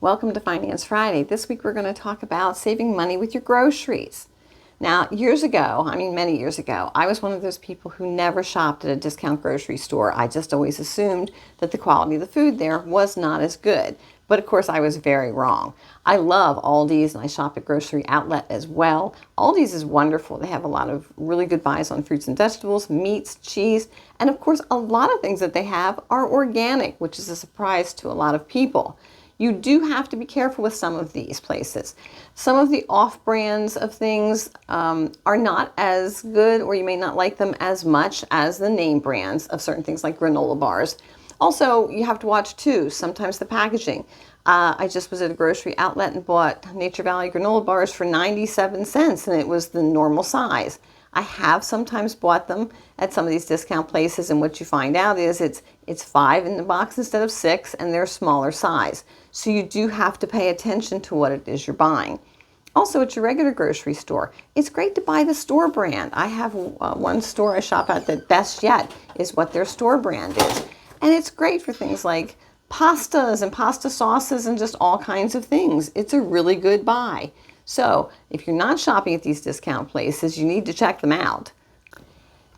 Welcome to Finance Friday. This week we're going to talk about saving money with your groceries. Now, years ago, many years ago, I was one of those people who never shopped at a discount grocery store. I just always assumed that the quality of the food there was not as good. But of course, I was very wrong. I love Aldi's and I shop at Grocery Outlet as well. Aldi's is wonderful. They have a lot of really good buys on fruits and vegetables, meats, cheese, and of course, a lot of things that they have are organic, which is a surprise to a lot of people. You do have to be careful with some of these places. Some of the off-brands of things are not as good, or you may not like them as much as the name brands of certain things like granola bars. Also, you have to watch too, sometimes the packaging. I just was at a Grocery Outlet and bought Nature Valley granola bars for 97 cents, and it was the normal size. I have sometimes bought them at some of these discount places, and what you find out is it's 5 in the box instead of 6, and they're smaller size. So you do have to pay attention to what it is you're buying. Also, at your regular grocery store, it's great to buy the store brand. I have one store I shop at that best yet is what their store brand is. And it's great for things like pastas and pasta sauces and just all kinds of things. It's a really good buy. So if you're not shopping at these discount places, you need to check them out.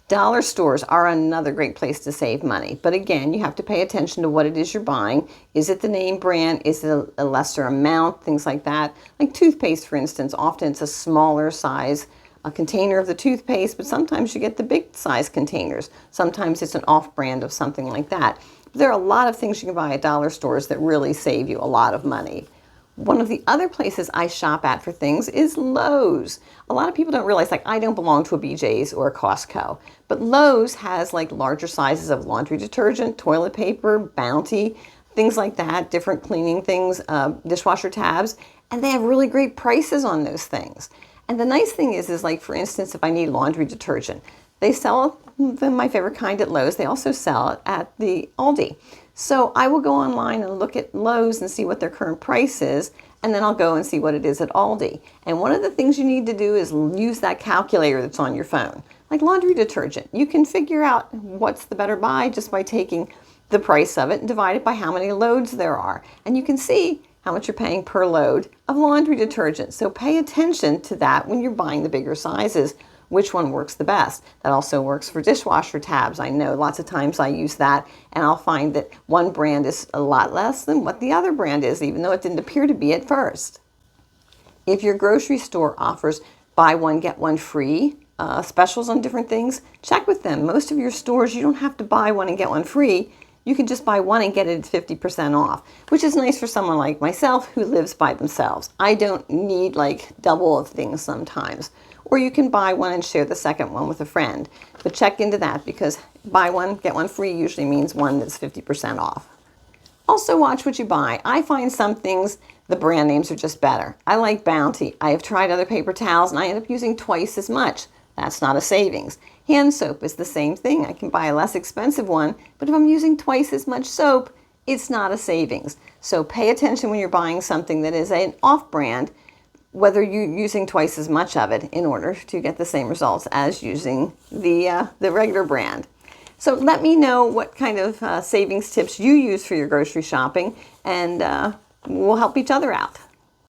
Dollar stores are another great place to save money. But again, you have to pay attention to what it is you're buying. Is it the name brand? Is it a lesser amount? Things like that. Like toothpaste, for instance, often it's a smaller size container of the toothpaste, but sometimes you get the big size containers. Sometimes it's an off-brand of something like that. There are a lot of things you can buy at dollar stores that really save you a lot of money. One of the other places I shop at for things is Lowe's. A lot of people don't realize, like, I don't belong to a BJ's or a Costco, but Lowe's has like larger sizes of laundry detergent, toilet paper, Bounty, things like that, different cleaning things, dishwasher tabs, and they have really great prices on those things. And the nice thing is like, for instance, if I need laundry detergent, they sell my favorite kind at Lowe's. They also sell it at the Aldi. So I will go online and look at Lowe's and see what their current price is, and then I'll go and see what it is at Aldi. And one of the things you need to do is use that calculator that's on your phone. Like laundry detergent, you can figure out what's the better buy just by taking the price of it and divide it by how many loads there are. And you can see how much you're paying per load of laundry detergent. So pay attention to that when you're buying the bigger sizes, which one works the best. That also works for dishwasher tabs. I know lots of times I use that, and I'll find that one brand is a lot less than what the other brand is, even though it didn't appear to be at first. If your grocery store offers buy one, get one free specials on different things, check with them. Most of your stores, you don't have to buy one and get one free. You can just buy one and get it at 50% off, which is nice for someone like myself who lives by themselves. I don't need like double of things sometimes. Or you can buy one and share the second one with a friend. But check into that, because buy one, get one free usually means one that's 50% off. Also, watch what you buy. I find some things, the brand names are just better. I like Bounty. I have tried other paper towels and I end up using twice as much. That's not a savings. Hand soap is the same thing. I can buy a less expensive one, but if I'm using twice as much soap, it's not a savings. So pay attention when you're buying something that is an off-brand, whether you're using twice as much of it in order to get the same results as using the regular brand. So let me know what kind of savings tips you use for your grocery shopping, and we'll help each other out.